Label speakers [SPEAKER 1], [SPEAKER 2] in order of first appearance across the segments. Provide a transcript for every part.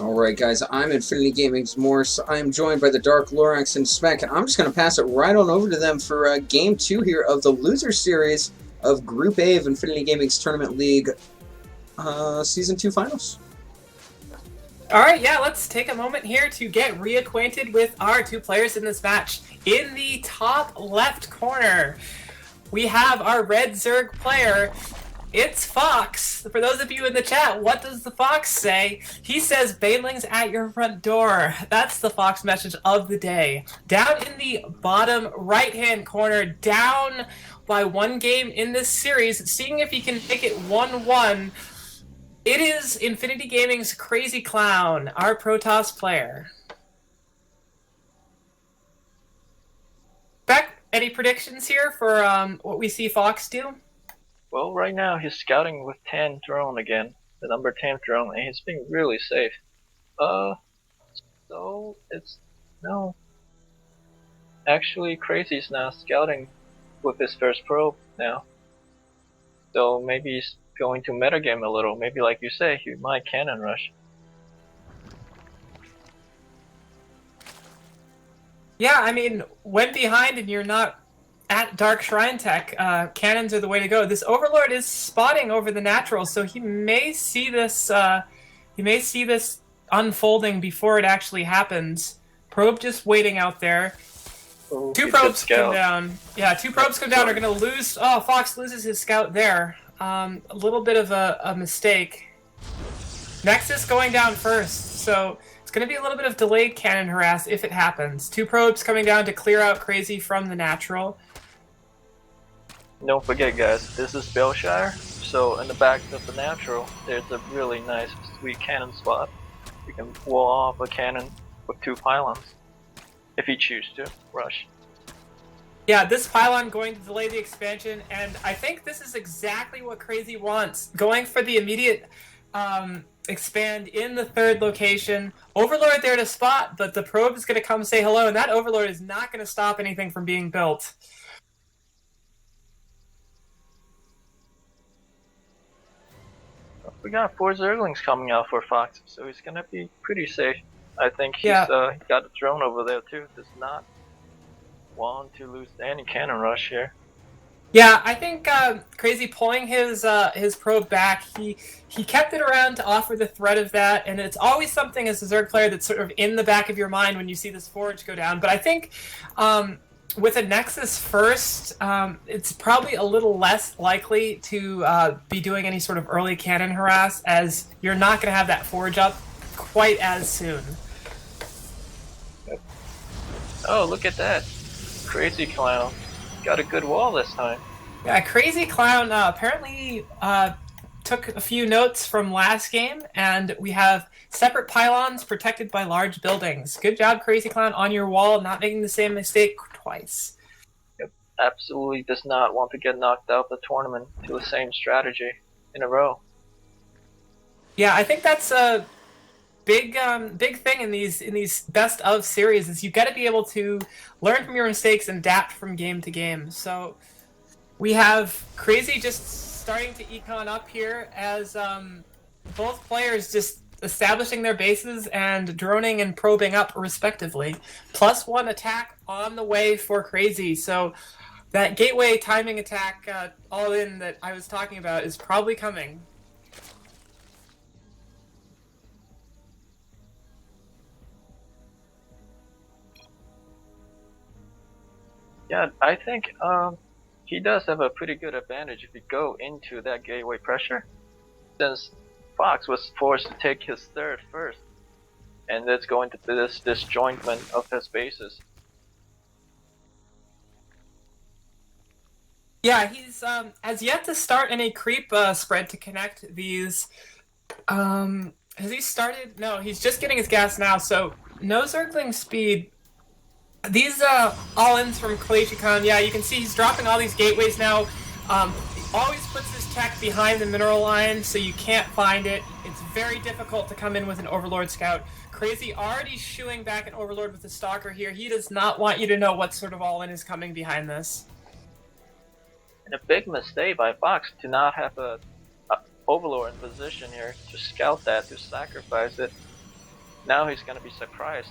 [SPEAKER 1] Alright guys, I'm Infinity Gaming's Morse. I'm joined by the Dark Lorax and Smek, and I'm just going to pass it right on over to them for Game 2 here of the Loser Series of Group A of Infinity Gaming's Tournament League Season 2 Finals.
[SPEAKER 2] Alright, yeah, let's take a moment here to get reacquainted with our two players in this match. In the top left corner, we have our red Zerg player. It's Fox. For those of you in the chat, what does the Fox say? He says, Baneling's at your front door. That's the Fox message of the day. Down in the bottom right-hand corner, down by one game in this series, seeing if he can make it 1-1, it is Infinity Gaming's Crazyclown, our Protoss player. Beck, any predictions here for what we see Fox do?
[SPEAKER 3] Well, right now he's scouting with 10 drone again, the number 10 drone, and he's being really safe. So it's no. Actually, Crazy's now scouting with his first probe now. So maybe he's going to metagame a little. Maybe, like you say, he might cannon rush.
[SPEAKER 2] Yeah, I mean, when behind and you're not at Dark Shrine Tech, cannons are the way to go. This Overlord is spotting over the natural, so he may see this. He may see this unfolding before it actually happens. Probe just waiting out there.
[SPEAKER 3] Oh,
[SPEAKER 2] two probes come down. Yeah, two probes come down. Are going to lose. Oh, Fox loses his scout there. A little bit of a mistake. Nexus going down first, so it's going to be a little bit of delayed cannon harass if it happens. Two probes coming down to clear out Crazy from the natural.
[SPEAKER 3] Don't forget, guys, this is Belshire, so in the back of the natural, there's a really nice, sweet cannon spot. You can wall off a cannon with 2 pylons, if you choose to rush.
[SPEAKER 2] Yeah, this pylon going to delay the expansion, and I think this is exactly what Crazy wants. Going for the immediate expand in the third location. Overlord there to spot, but the probe is going to come say hello, and that Overlord is not going to stop anything from being built.
[SPEAKER 3] We got 4 Zerglings coming out for Fox, so he's gonna be pretty safe. I think he's got a drone over there too. Does not want to lose any cannon rush here.
[SPEAKER 2] Yeah, I think Crazy pulling his probe back, he kept it around to offer the threat of that, and it's always something as a Zerg player that's sort of in the back of your mind when you see this forge go down. But I think with a Nexus first, it's probably a little less likely to be doing any sort of early cannon harass, as you're not going to have that forge up quite as soon.
[SPEAKER 3] Yep. Oh, look at that. Crazyclown. Got a good wall this time.
[SPEAKER 2] Yeah, Crazyclown apparently took a few notes from last game, and we have separate pylons protected by large buildings. Good job, Crazyclown, on your wall, not making the same mistake twice.
[SPEAKER 3] Yep, absolutely does not want to get knocked out the tournament to the same strategy in a row.
[SPEAKER 2] Yeah, I think that's a big thing in these best of series is you got to be able to learn from your mistakes and adapt from game to game. So we have Crazy just starting to econ up here as both players just establishing their bases and droning and probing up respectively. +1 attack on the way for Crazy. So that gateway timing attack all in that I was talking about is probably coming.
[SPEAKER 3] Yeah, I think he does have a pretty good advantage if you go into that gateway pressure, since Fox was forced to take his third first, and that's going to be this disjointment of his bases.
[SPEAKER 2] Yeah, he's has yet to start any creep spread to connect these. Has he started? No, he's just getting his gas now, so no Zergling speed. These all-ins from Crazyclown, yeah, you can see he's dropping all these gateways now. Always puts his tech behind the mineral line, so you can't find it. It's very difficult to come in with an Overlord scout. Crazy already shooing back an Overlord with the Stalker here. He does not want you to know what sort of all-in is coming behind this.
[SPEAKER 3] And a big mistake by Fox to not have a Overlord in position here to scout that, to sacrifice it. Now he's gonna be surprised.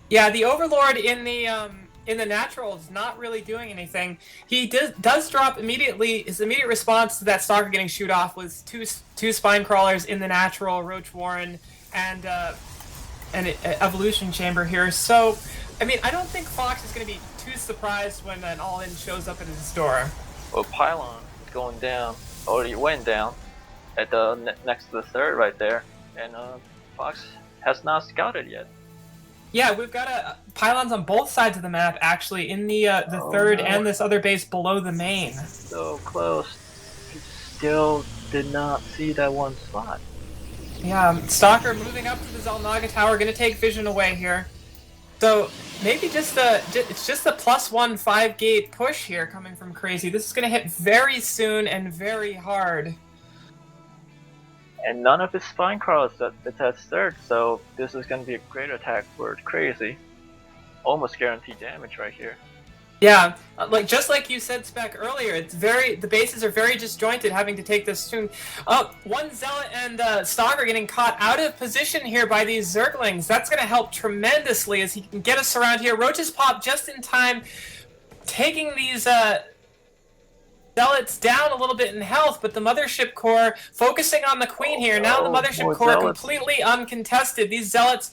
[SPEAKER 2] Yeah, the Overlord in the natural is not really doing anything. He does drop immediately. His immediate response to that Stalker getting shoot off was two spine crawlers in the natural, Roach Warren, and an evolution chamber here. So, I mean, I don't think Fox is going to be too surprised when an all-in shows up at his door.
[SPEAKER 3] Well, Pylon is going down, already went down, at the next to the third right there, and Fox has not scouted yet.
[SPEAKER 2] Yeah, we've got pylons on both sides of the map, actually, in the third
[SPEAKER 3] no.
[SPEAKER 2] and this other base below the main.
[SPEAKER 3] So close. He still did not see that one spot.
[SPEAKER 2] Yeah, Stalker moving up to the Zelnaga Tower, going to take vision away here. So maybe it's just the +1 5-gate push here coming from Crazy. This is going to hit very soon and very hard.
[SPEAKER 3] And none of his spine crawls that's at third, so this is going to be a great attack for Crazy. Almost guaranteed damage right here.
[SPEAKER 2] Yeah, just like you said, Spec, earlier, the bases are very disjointed, having to take this soon. One Zealot and Stalker getting caught out of position here by these Zerglings. That's going to help tremendously as he can get us around here. Roaches pop just in time, taking these Zealots down a little bit in health, but the Mothership Core focusing on the Queen here. Now the Mothership Core
[SPEAKER 3] Zealots.
[SPEAKER 2] completely uncontested. These Zealots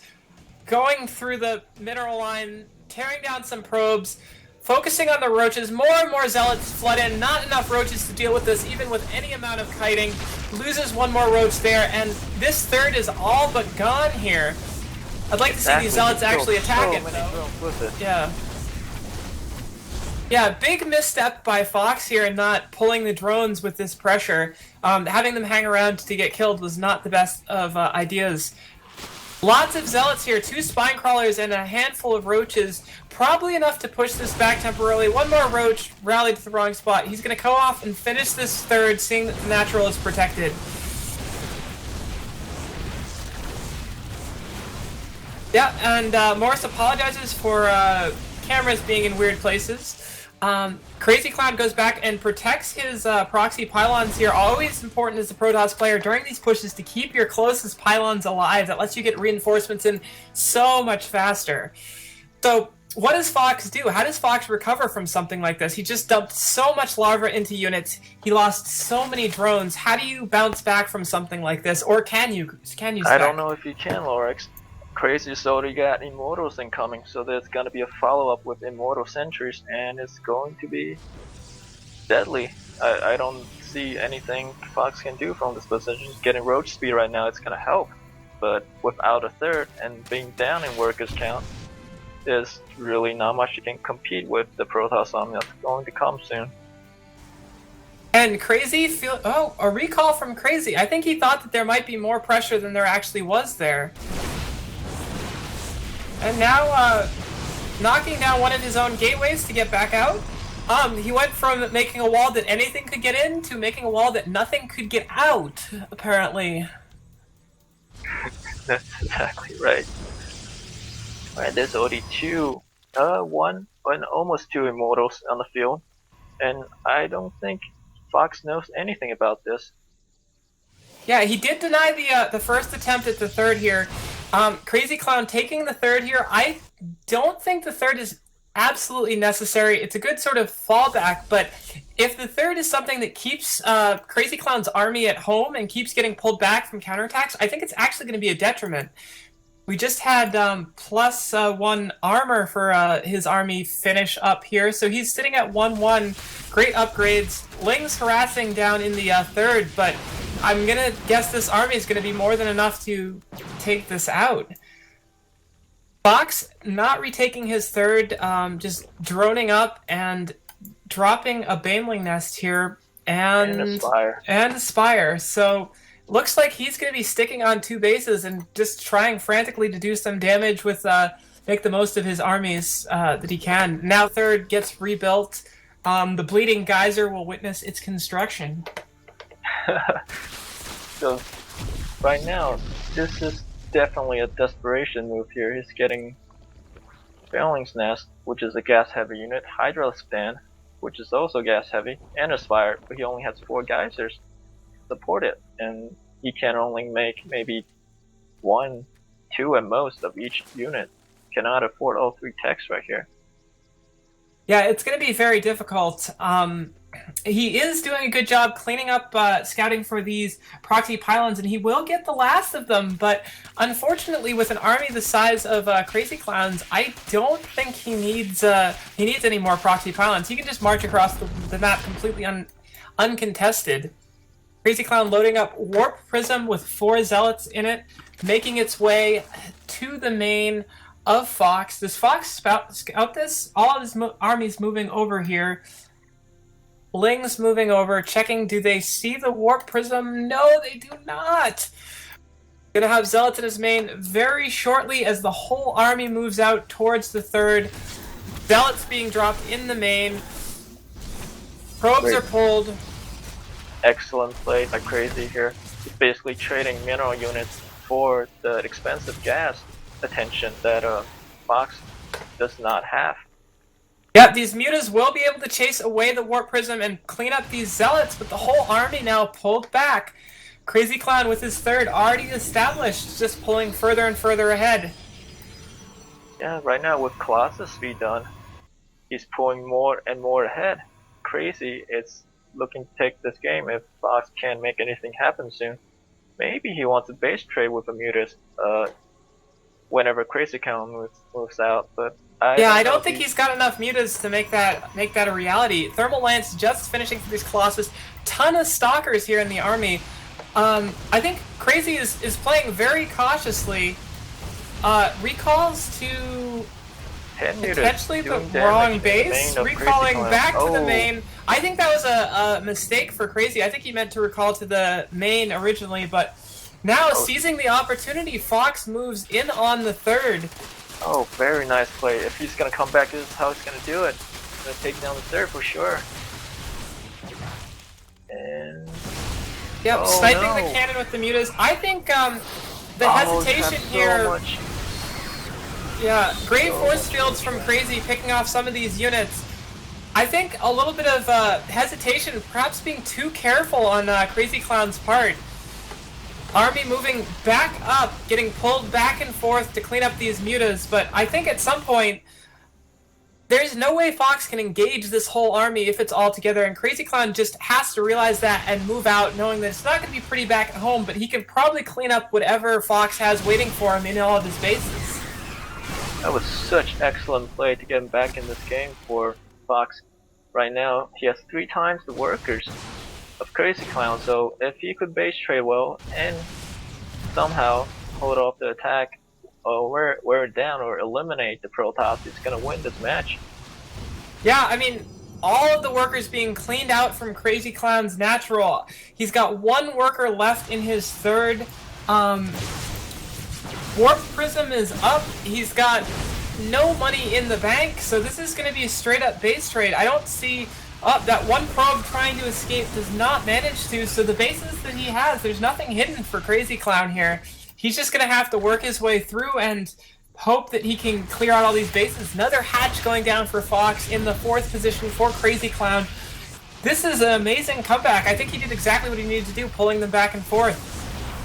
[SPEAKER 2] going through the mineral line, tearing down some probes, focusing on the Roaches. More and more Zealots flood in. Not enough Roaches to deal with this, even with any amount of kiting. Loses one more Roach there, and this third is all but gone here. I'd like to see these Zealots actually attack it, though. Yeah. Yeah, big misstep by Fox here in not pulling the drones with this pressure. Having them hang around to get killed was not the best of ideas. Lots of Zealots here, 2 Spine Crawlers and a handful of Roaches. Probably enough to push this back temporarily. One more Roach rallied to the wrong spot. He's going to go off and finish this third, seeing that the natural is protected. Yeah, and Morris apologizes for cameras being in weird places. Crazyclown goes back and protects his proxy pylons here. Always important as a Protoss player during these pushes to keep your closest pylons alive. That lets you get reinforcements in so much faster. So what does Fox do? How does Fox recover from something like this? He just dumped so much larva into units. He lost so many drones. How do you bounce back from something like this? Or can you?
[SPEAKER 3] I don't know if you can, Lorex. Crazy's already got Immortals incoming, so there's gonna be a follow-up with Immortal Sentries, and it's going to be deadly. I don't see anything Fox can do from this position. Getting Roach speed right now, it's gonna help, but without a third and being down in workers count, there's really not much you can compete with the Protoss army that's going to come soon.
[SPEAKER 2] And Crazy a recall from Crazy. I think he thought that there might be more pressure than there actually was there. And now, knocking down one of his own gateways to get back out. He went from making a wall that anything could get in to making a wall that nothing could get out, apparently.
[SPEAKER 3] That's exactly right. Alright, there's already one and almost 2 Immortals on the field. And I don't think Fox knows anything about this.
[SPEAKER 2] Yeah, he did deny the first attempt at the third here. Crazyclown taking the third here. I don't think the third is absolutely necessary. It's a good sort of fallback, but if the third is something that keeps Crazyclown's army at home and keeps getting pulled back from counterattacks, I think it's actually going to be a detriment. We just had +1 armor for his army finish up here, so he's sitting at 1-1. Great upgrades. Ling's harassing down in the third, but I'm gonna guess this army is gonna be more than enough to take this out. Fox not retaking his third, just droning up and dropping a Baneling Nest here and a Spire. So looks like he's gonna be sticking on 2 bases and just trying frantically to do some damage with make the most of his armies that he can. Now third gets rebuilt. The Bleeding Geyser will witness its construction.
[SPEAKER 3] So, right now, this is definitely a desperation move here. He's getting Baneling's Nest, which is a gas-heavy unit, Hydra Stand, which is also gas-heavy, and a Spire, but he only has 4 geysers to support it, and he can only make maybe 1 2 at most of each unit. Cannot afford all 3 techs right here.
[SPEAKER 2] Yeah, it's going to be very difficult. He is doing a good job cleaning up, scouting for these proxy pylons, and he will get the last of them. But unfortunately, with an army the size of Crazyclown's, I don't think he needs any more proxy pylons. He can just march across the map completely uncontested. Crazyclown loading up Warp Prism with 4 Zealots in it, making its way to the main of Fox. Does Fox scout this? All of his armies moving over here. Ling's moving over, checking, do they see the Warp Prism? No, they do not! Gonna have Zealots in his main very shortly as the whole army moves out towards the third. Zealots being dropped in the main. Probes are pulled.
[SPEAKER 3] Excellent play by Crazy here. He's basically trading mineral units for the expensive gas attention that Fox does not have.
[SPEAKER 2] Yeah, these mutas will be able to chase away the Warp Prism and clean up these Zealots, but the whole army now pulled back. Crazyclown with his third already established, just pulling further and further ahead.
[SPEAKER 3] Yeah, right now with Colossus speed done, he's pulling more and more ahead. Crazy is looking to take this game if Fox can't make anything happen soon. Maybe he wants a base trade with a mutas whenever Crazyclown moves out, but I don't
[SPEAKER 2] think he's got enough mutas to make that a reality. Thermal Lance just finishing for these Colossus. Ton of stalkers here in the army. I think Crazy is playing very cautiously. Recalls to potentially the wrong base. Recalling back to the main. I think that was a mistake for Crazy. I think he meant to recall to the main originally, but now seizing the opportunity, Fox moves in on the third.
[SPEAKER 3] Oh, very nice play. If he's gonna come back, this is how he's gonna do it. He's gonna take down the third for sure. And
[SPEAKER 2] yep, sniping the cannon with the mutas. I think the hesitation here. Yeah, great force fields from Crazy picking off some of these units. I think a little bit of hesitation, perhaps being too careful on Crazyclown's part. Army moving back up, getting pulled back and forth to clean up these mutas, but I think at some point, there's no way Fox can engage this whole army if it's all together, and Crazyclown just has to realize that and move out, knowing that it's not going to be pretty back at home, but he can probably clean up whatever Fox has waiting for him in all of his bases.
[SPEAKER 3] That was such excellent play to get him back in this game for Fox. Right now, he has 3 times the workers of Crazyclown, so if he could base trade well and somehow hold off the attack or wear it down or eliminate the Protoss, he's gonna win this match.
[SPEAKER 2] Yeah, I mean, all of the workers being cleaned out from Crazyclown's natural. He's got 1 worker left in his third. Warp Prism is up. He's got no money in the bank, so this is going to be a straight up base trade. I don't see that 1 probe trying to escape does not manage to, so the bases that he has, there's nothing hidden for Crazyclown here. He's just going to have to work his way through and hope that he can clear out all these bases. Another hatch going down for Fox in the 4th position for Crazyclown. This is an amazing comeback. I think he did exactly what he needed to do, pulling them back and forth.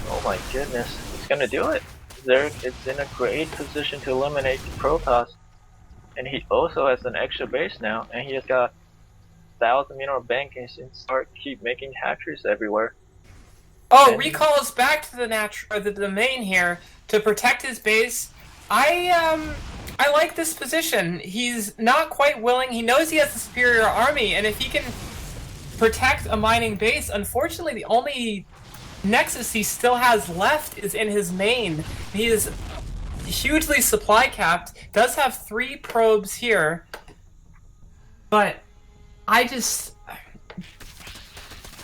[SPEAKER 3] Oh my goodness, he's going to do it. Zerg is in a great position to eliminate the Protoss, and he also has an extra base now, and he has got 1,000 mineral bank and keep making hatcheries everywhere.
[SPEAKER 2] Oh, and recalls back to the main here to protect his base. I like this position. He's not quite willing. He knows he has a superior army, and if he can protect a mining base, unfortunately the only Nexus he still has left is in his main. He is hugely supply capped, does have 3 probes here, but I just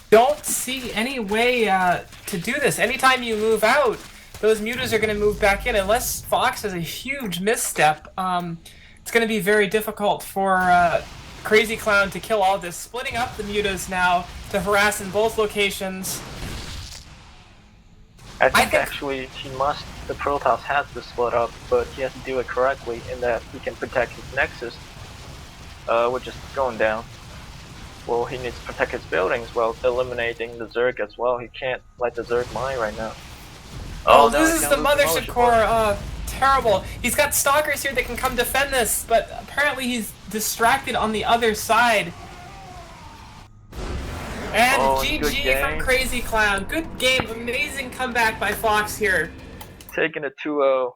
[SPEAKER 2] don't see any way to do this. Anytime you move out, those mutas are going to move back in. Unless Fox has a huge misstep, it's going to be very difficult for Crazyclown to kill all this. Splitting up the mutas now to harass in both locations.
[SPEAKER 3] I think actually the Protoss has to split up, but he has to do it correctly in that he can protect his Nexus, which is going down. Well, he needs to protect his buildings while eliminating the Zerg as well. He can't let the Zerg mine right now.
[SPEAKER 2] Oh,
[SPEAKER 3] now
[SPEAKER 2] loses
[SPEAKER 3] he
[SPEAKER 2] the
[SPEAKER 3] can lose
[SPEAKER 2] mothership core. Terrible. He's got stalkers here that can come defend this, but apparently he's distracted on the other side. And GG from Crazyclown. Good game. Amazing comeback by Fox here.
[SPEAKER 3] Taking it 2-0.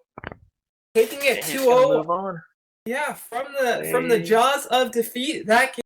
[SPEAKER 2] Taking it
[SPEAKER 3] He's gonna
[SPEAKER 2] 2-0.
[SPEAKER 3] move on.
[SPEAKER 2] Yeah, from the jaws of defeat. That game